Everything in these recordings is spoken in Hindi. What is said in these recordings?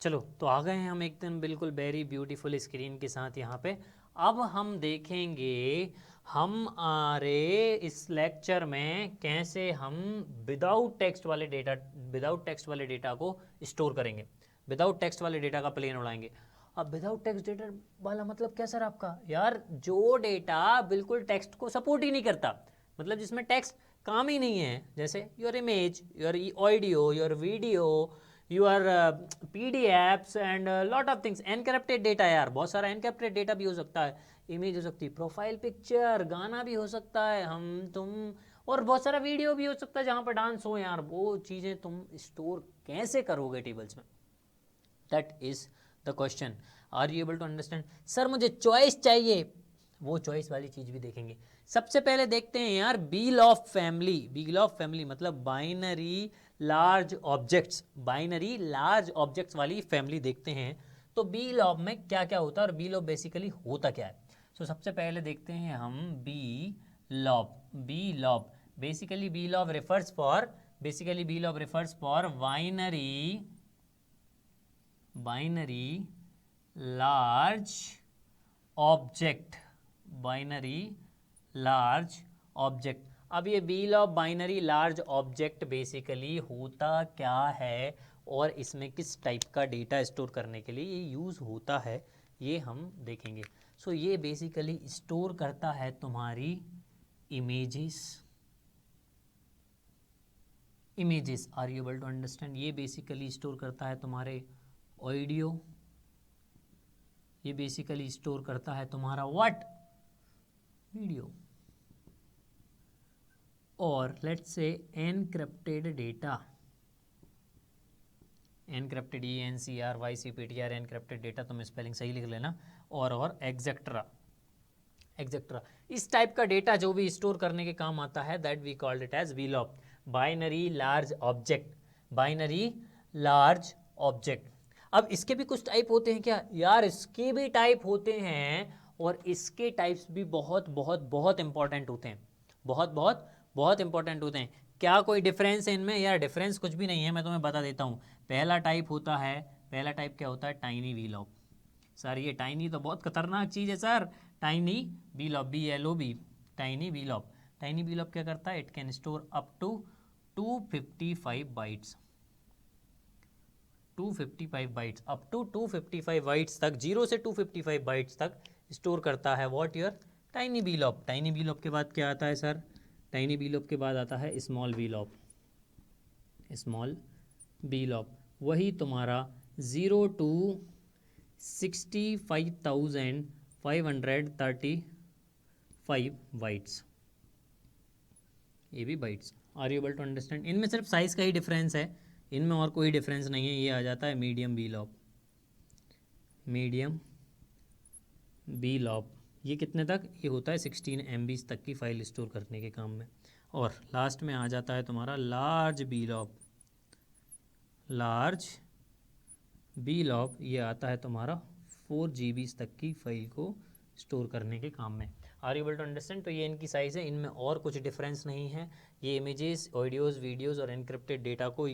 चलो तो आ गए हैं हम एकदम बिल्कुल वेरी ब्यूटीफुल स्क्रीन के साथ यहाँ पे। अब हम देखेंगे हमारे इस लेक्चर में कैसे हम विदाउट टेक्स्ट वाले डेटा को स्टोर करेंगे, विदाउट टेक्स्ट वाले डेटा का प्लेन उड़ाएंगे। अब विदाउट टेक्स्ट डेटा वाला मतलब क्या सर आपका? यार जो डेटा बिल्कुल टेक्स्ट को सपोर्ट ही नहीं करता, मतलब जिसमें टेक्स्ट काम ही नहीं है, जैसे your image, your audio, your वीडियो, योर PDFs and lot of things. Encrypted data, यार बहुत सारा एनक्रप्टेड डेटा भी हो सकता है, इमेज हो सकती है, प्रोफाइल पिक्चर, गाना भी हो सकता है, हम तुम, और बहुत सारा वीडियो भी हो सकता है जहाँ पर डांस हो। यार वो चीज़ें तुम स्टोर कैसे करोगे टेबल्स में? That is the question. Are you able to understand? Sir मुझे चॉइस चाहिए, वो चॉइस वाली चीज भी देखेंगे। सबसे पहले देखते हैं यार बील ऑफ फैमिली। बील ऑफ फैमिली मतलब binary large objects, binary large objects वाली फैमिली देखते हैं। तो बील ऑफ में क्या क्या होता है और बील ऑफ बेसिकली होता क्या है? सो सबसे पहले देखते हैं हम B lob. B lob basically, B lob refers for, basically B lob refers for binary large object, binary large object. अब ये बील of binary large object basically होता क्या है और इसमें किस टाइप का डेटा स्टोर करने के लिए ये यूज़ होता है, ये हम देखेंगे। सो ये बेसिकली स्टोर करता है तुम्हारी images. Images, are you able to understand? ये बेसिकली स्टोर करता है तुम्हारे ऑडियो, ये बेसिकली स्टोर करता है तुम्हारा व्हाट, वीडियो, और let's say encrypted data, encrypted ENCRYCPTR encrypted data, तुम स्पेलिंग सही लिख लेना, और एग्जेक्ट्रा एग्जेक्ट्रा। इस टाइप का डेटा जो भी स्टोर करने के काम आता है, that we called it as VLOP, binary large object, binary large object. अब इसके भी कुछ टाइप होते हैं क्या? यार इसके भी टाइप होते हैं, और इसके टाइप्स भी बहुत बहुत बहुत इंपॉर्टेंट होते हैं, बहुत बहुत बहुत इंपॉर्टेंट होते हैं। क्या कोई डिफरेंस है इनमें? यार डिफरेंस कुछ भी नहीं है, मैं तुम्हें बता देता हूँ। पहला टाइप होता है, पहला टाइप क्या होता है? Tiny VLOP। सर ये टाइनी तो बहुत खतरनाक चीज़ है sir. Tiny VLOP, BLOB, tiny VLOP। Tiny VLOP क्या करता है? It can store up to 255 bytes, 255 bytes, up to 255 bytes तक, 0 से 255 बाइट्स तक स्टोर करता है what, your tiny VLOP। Tiny VLOP के बाद क्या आता है सर? टाइनी VLOP के बाद आता है स्मॉल VLOP, स्मॉल VLOP। वही तुम्हारा 0 to 65,535 बाइट्स, ये भी bytes. Are you able to understand? इनमें सिर्फ साइज का ही डिफरेंस है, इनमें और कोई डिफरेंस नहीं है। ये आ जाता है मीडियम VLOP, मीडियम VLOP। ये कितने तक? ये होता है 16 MB तक की फाइल स्टोर करने के काम में। और लास्ट में आ जाता है तुम्हारा लार्ज VLOP, लार्ज VLOP। ये आता है तुम्हारा 4 GB तक की फाइल को स्टोर करने के काम में। Are you able to understand? तो ये इनकी साइज़ है, इनमें और कुछ डिफरेंस नहीं है। ये इमेजेस, ऑडियोज़, वीडियोज़ और एनक्रिप्टेड डेटा को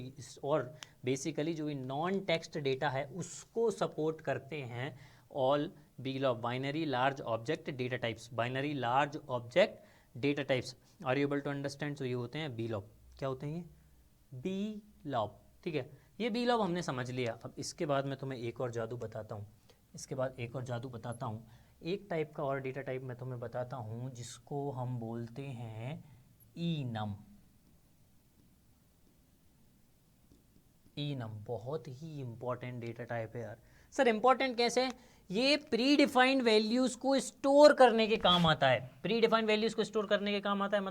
और बेसिकली जो भी नॉन टेक्स्ट डेटा है उसको सपोर्ट करते हैं all VLOP, binary large object data types, binary large object data types. Are you able to understand? तो ये होते हैं VLOP। क्या होते हैं ये? VLOP। ठीक है, ये VLOP हमने समझ लिया। अब इसके बाद मैं तुम्हें एक और जादू बताता हूँ, इसके बाद एक और जादू बताता हूँ। एक टाइप का और डेटा टाइप मैं तुम्हें बताता हूँ जिसको हम बोलते हैं enum। enum बहुत ही इंपॉर्टेंट डेटा टाइप है यार। सर इंपॉर्टेंट कैसे? ये प्री डिफाइंड वैल्यूज को स्टोर करने के काम आता है, प्री डिफाइंड वैल्यूज को स्टोर करने के काम आता है।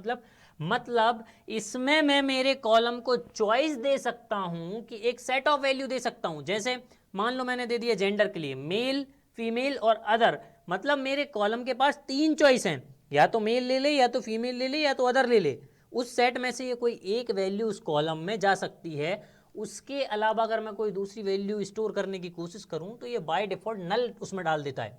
मतलब इसमें मैं मेरे कॉलम को चॉइस दे सकता हूं कि एक सेट ऑफ वैल्यू दे सकता हूं। जैसे मान लो मैंने दे दिया जेंडर के लिए मेल, फीमेल और अदर, मतलब मेरे कॉलम के पास 3 चॉइस हैं, या तो मेल ले ले, या तो फीमेल ले ले, या तो अदर ले ले। उस सेट में से ये कोई एक वैल्यू उस कॉलम में जा सकती है। उसके अलावा अगर मैं कोई दूसरी वैल्यू स्टोर करने की कोशिश करूं तो ये बाय डिफॉल्ट नल उसमें डाल देता है।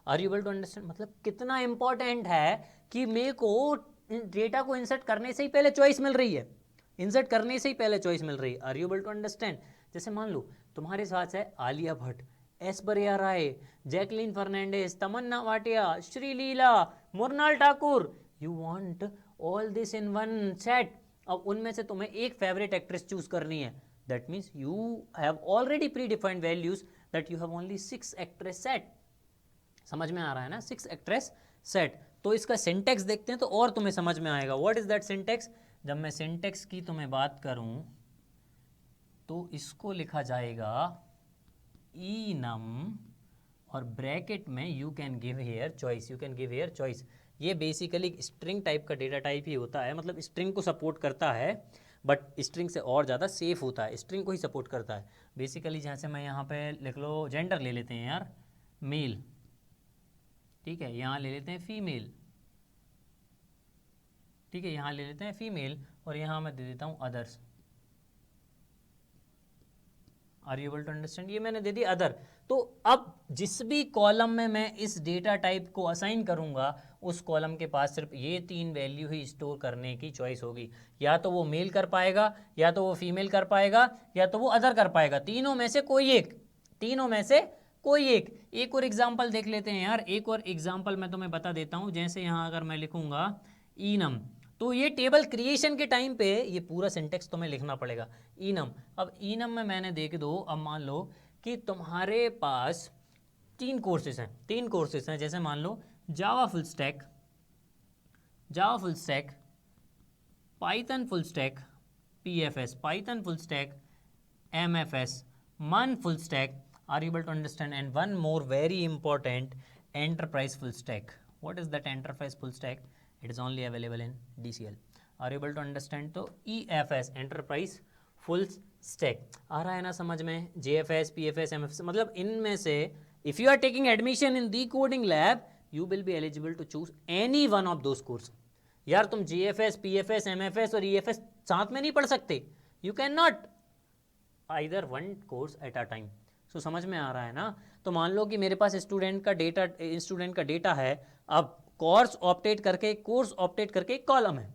Are you able to understand? मतलब कितना इंपॉर्टेंट है कि मेरे को डेटा को इंसर्ट करने से ही पहले चॉइस मिल रही है, इंसर्ट करने से ही पहले चॉइस मिल रही है। Are you able to understand? जैसे मान लो तुम्हारे साथ है Alia Bhatt, Aishwarya Rai, Jacqueline Fernandez, Tamannaah Bhatia, Sreeleela, Mrunal Thakur. You want all this in one set. अब उनमें से तुम्हें एक फेवरेट एक्ट्रेस चूज करनी है। That means you have already pre defined values that you have only 6 actress set. समझ में आ रहा है ना, 6 एक्ट्रेस सेट। तो इसका सिंटेक्स देखते हैं तो और तुम्हें समझ में आएगा। What is that syntax? जब मैं सिंटेक्स की तुम्हें बात करूं तो इसको लिखा जाएगा enum और ब्रैकेट में you can give here choice, you can give here choice. ये बेसिकली स्ट्रिंग टाइप का डेटा टाइप ही होता है, मतलब स्ट्रिंग को सपोर्ट करता है बट स्ट्रिंग से और ज़्यादा सेफ होता है, स्ट्रिंग को ही सपोर्ट करता है बेसिकली। जैसे मैं यहाँ पे लिख लो, जेंडर ले लेते हैं यार, मेल, ठीक है, यहाँ ले लेते हैं फीमेल, ठीक है, यहाँ ले लेते हैं फीमेल, और यहाँ मैं दे देता हूँ others. Are you able to understand? ये मैंने दे दी अदर। तो अब जिस भी कॉलम में मैं इस डेटा टाइप को असाइन करूंगा उस कॉलम के पास सिर्फ ये 3 वैल्यू ही स्टोर करने की चॉइस होगी। या तो वो मेल कर पाएगा, या तो वो फीमेल कर पाएगा, या तो वो अदर कर पाएगा। तीनों में से कोई एक, तीनों में से कोई एक। एक और एग्जाम्पल देख लेते हैं यार, एक और एग्जाम्पल मैं तुम्हें बता देता हूँ। जैसे यहाँ अगर मैं लिखूंगा इनम, तो ये टेबल क्रिएशन के टाइम पे ये पूरा सिंटेक्स तुम्हें लिखना पड़ेगा, इनम। अब इनम में मैंने देख दो, अब मान लो कि तुम्हारे पास 3 कोर्सेज हैं, 3 कोर्सेज हैं। जैसे मान लो Java full stack, Java full stack, Python full stack, PFS, Python full stack, MFS, मन full stack. Are you able to understand? And one more very important, enterprise full stack. What is that enterprise full stack? It is only available in DCL। Are able to understand? तो EFS, एंटरप्राइज फुल स्टैक, आ रहा है ना समझ में? JFS, PFS, MFS, मतलब इनमें से if you are taking admission in the coding lab you will be eligible to choose any one of those course. यार तुम JFS, PFS, MFS और EFS साथ में नहीं पढ़ सकते, you can not either one course at a time. So समझ में आ रहा है ना? तो मान लो कि मेरे पास स्टूडेंट का डेटा है, अब कोर्स ऑप्टेट करके, कोर्स ऑप्टेट करके एक कॉलम है,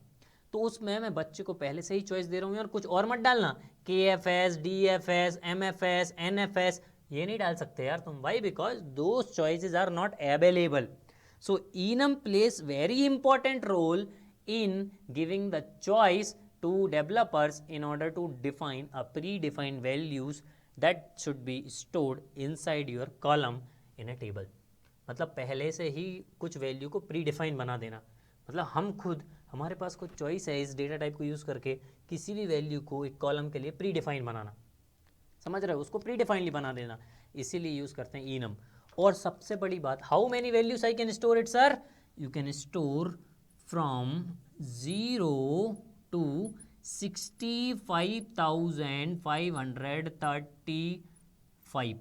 तो उसमें मैं बच्चे को पहले से ही चॉइस दे रहा हूँ यार, कुछ और मत डालना, KFS, DFS, MFS, NFS, ये नहीं डाल सकते यार तुम। Why? Because those choices are not available. So enum plays very important role in giving the choice to developers in order to define a predefined values that should be stored inside your column in a table। मतलब पहले से ही कुछ वैल्यू को प्री डिफाइन बना देना, मतलब हम खुद, हमारे पास कुछ चॉइस है इस डेटा टाइप को यूज़ करके किसी भी वैल्यू को एक कॉलम के लिए प्री डिफाइन बनाना। समझ रहे हो? उसको प्री डिफाइनली बना देना, इसीलिए यूज़ करते हैं enum। और सबसे बड़ी बात, how many values I can store it sir? You can store from 0 to 65,535।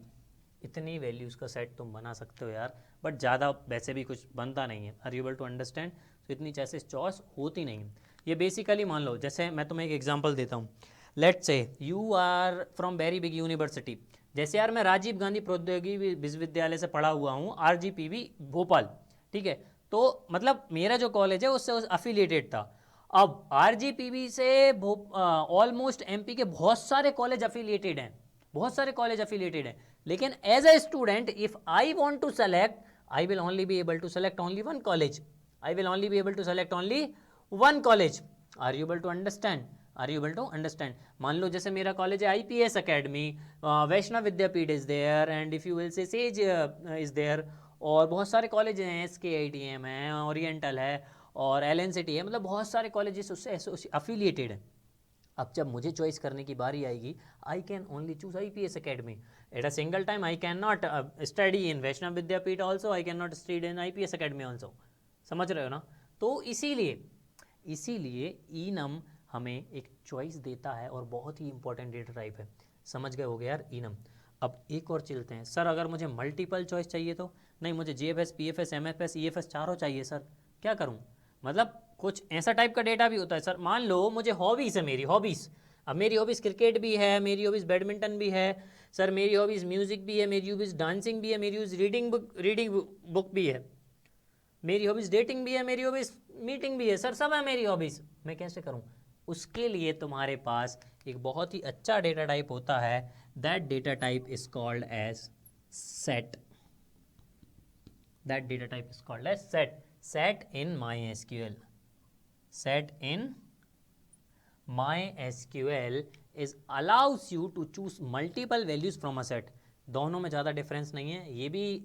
इतनी वैल्यूज़ का सेट तुम बना सकते हो यार, बट ज़्यादा वैसे भी कुछ बनता नहीं है। Are you able to understand? तो इतनी चॉइसेस चॉइस होती नहीं है। ये बेसिकली मान लो, जैसे मैं तुम्हें एक एग्जांपल देता हूँ। Let's say you are from very big university. जैसे यार मैं राजीव गांधी प्रौद्योगिकी विश्वविद्यालय से पढ़ा हुआ हूँ, RGPV भोपाल, ठीक है। तो मतलब मेरा जो कॉलेज है उससे अफिलिएटेड था। अब RGPV से ऑलमोस्ट MP के बहुत सारे कॉलेज अफिलिएटेड हैं, बहुत सारे कॉलेज अफिलिएटेड हैं, लेकिन as a student if I want to select, I will only be able to select only one college, I will only be able to select only one college. Are you able to understand? Are you able to understand? मान लो जैसे मेरा कॉलेज है IPS academy, Vaishnav Vidyapeeth is there, and if you will say says is there, और बहुत सारे कॉलेज हैं, SKITM है, ओरिएंटल है, और LNCT है, मतलब बहुत सारे कॉलेजेस उससे अफिलिएटेड हैं। अब जब मुझे चॉइस करने की बारी आएगी, I can only choose IPS academy at a single time. I can not study in Vaishnav Vidyapeeth also, I can not study in IPS academy also. समझ रहे हो ना? तो इसीलिए enum हमें एक चॉइस देता है और बहुत ही इंपॉर्टेंट डेटा टाइप है। समझ गए होगे यार enum। अब एक और चलते हैं, सर अगर मुझे मल्टीपल चॉइस चाहिए तो? नहीं, मुझे JFS, PFS, MFS, EFS चारों चाहिए सर, क्या करूं? मतलब कुछ ऐसा टाइप का डेटा भी होता है सर। मान लो मुझे हॉबीज़ है, मेरी हॉबीज़, अब मेरी हॉबीज़ क्रिकेट भी है, मेरी हॉबीज़ बैडमिंटन भी है सर, मेरी हॉबीज़ म्यूज़िक भी है, मेरी हॉबीज़ डांसिंग भी है, मेरी हॉबीज़ रीडिंग बुक भी है, मेरी हॉबीज़ डेटिंग भी है, मेरी हॉबीज़ मीटिंग भी है सर, सब है मेरी हॉबीज़। मैं कैसे करूं? उसके लिए तुम्हारे पास एक बहुत ही अच्छा डेटा टाइप होता है that data type is called as set. That data type is called as set. Set in MySQL. Set in MySQL is allows you to choose multiple values from a set. दोनों में ज़्यादा डिफरेंस नहीं है, ये भी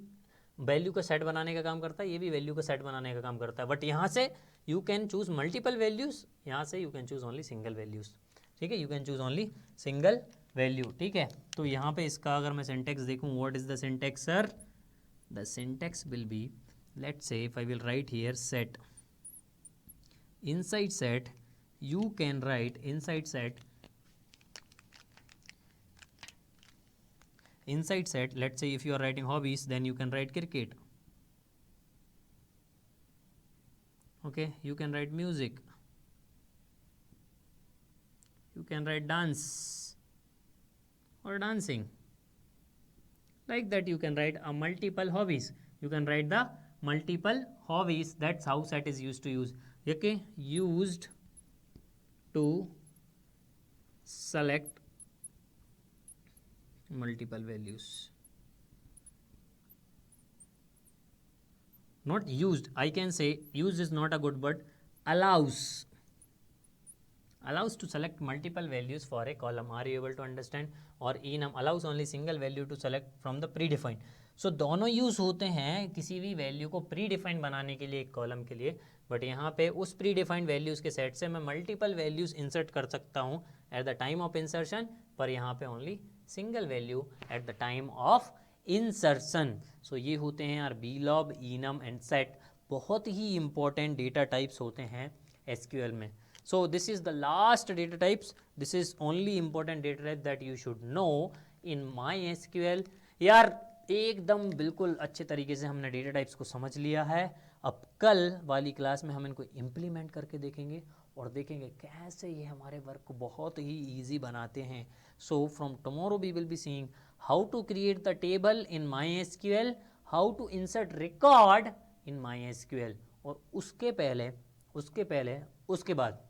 वैल्यू का सेट बनाने का काम करता है, ये भी वैल्यू का सेट बनाने का काम करता है, बट यहाँ से you can choose multiple values, यहाँ से you can choose only single values. ठीक है, you can choose only single value. ठीक है, तो यहाँ पे इसका अगर मैं सिंटेक्स देखूँ, what is the syntax sir? The syntax will be, let's say if I will write here set, inside set you can write inside set let's say if you are writing hobbies, then you can write cricket. Okay, you can write music, you can write dance or dancing, like that. You can write a multiple hobbies, you can write the multiple hobbies. That's how set is used to use. Okay, used to select multiple values. Not used, I can say used is not a good word. Allows to select multiple values for a column. Are you able to understand? और enum allows only single value to select from the predefined. So दोनों यूज़ होते हैं किसी भी वैल्यू को प्री डिफाइंड बनाने के लिए एक कॉलम के लिए, बट यहाँ पे उस प्री डिफाइंड वैल्यूज़ के सेट से मैं मल्टीपल वैल्यूज़ इंसर्ट कर सकता हूँ at the time of insertion, पर यहाँ पे only single value at the time of insertion. So ये होते हैं यार बीलॉब, enum एंड सेट. बहुत ही इंपॉर्टेंट डेटा टाइप्स होते हैं SQL में. So this is the last data types. This is only important data type that you should know in MySQL. यार एकदम बिल्कुल अच्छे तरीके से हमने डेटा टाइप्स को समझ लिया है. अब कल वाली क्लास में हम इनको इम्प्लीमेंट करके देखेंगे और देखेंगे कैसे ये हमारे वर्क को बहुत ही ईजी बनाते हैं. So from tomorrow we will be seeing how to create the table in MySQL, how to insert record in MySQL, और उसके बाद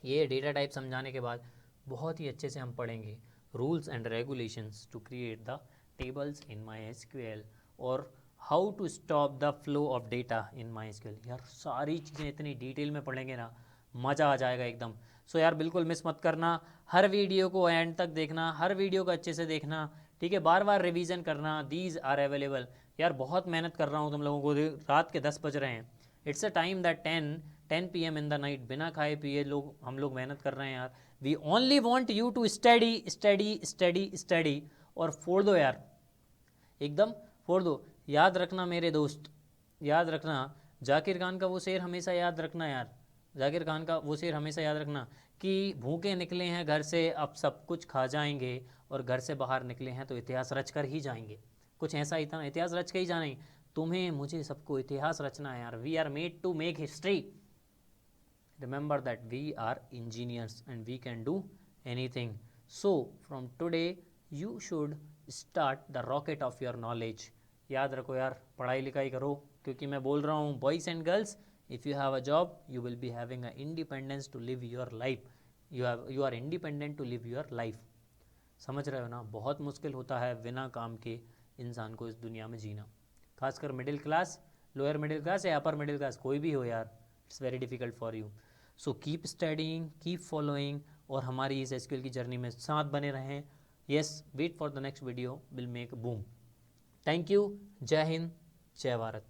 ये डेटा टाइप समझाने के बाद बहुत ही अच्छे से हम पढ़ेंगे rules and regulations to create the tables in MySQL और how to stop the flow of data in MySQL. यार सारी चीज़ें इतनी डिटेल में पढ़ेंगे ना, मज़ा आ जाएगा एकदम. सो यार बिल्कुल मिस मत करना, हर वीडियो को एंड तक देखना, हर वीडियो को अच्छे से देखना. ठीक है, बार बार रिवीजन करना. These are available. यार बहुत मेहनत कर रहा हूँ तुम लोगों को, रात के 10 बज रहे हैं. It's a time that 10 PM in the night, बिना खाए पिए हम लोग मेहनत कर रहे हैं यार. We only want you to study study study study. और फोड़ दो यार, एकदम फोड़ दो. याद रखना मेरे दोस्त, याद रखना जाकिर खान का वो शेर हमेशा याद रखना यार. जाकिर खान का वो शेर हमेशा याद रखना कि भूखे निकले हैं घर से अब सब कुछ खा जाएंगे, और घर से बाहर निकले हैं तो इतिहास रच कर ही जाएंगे. कुछ ऐसा ही था, इतिहास रच के ही जाना. तुम्हें मुझे सबको इतिहास रचना है यार. We are made to make history. Remember that we are engineers and we can do anything. So from today you should start the rocket of your knowledge. याद रखो यार, पढ़ाई लिखाई करो, क्योंकि मैं बोल रहा हूँ boys and girls, if you have a job you will be having a independence to live your life. You are independent to live your life. समझ रहे हो ना? बहुत मुश्किल होता है बिना काम के इंसान को इस दुनिया में जीना, खासकर middle class, lower middle class या अपर मिडिल क्लास, कोई भी हो यार, it's very difficult for you. So keep studying, keep following, और हमारी इस SQL की जर्नी में साथ बने रहें. Yes, wait for the next video, will make boom. Thank you. जय हिंद, जय भारत.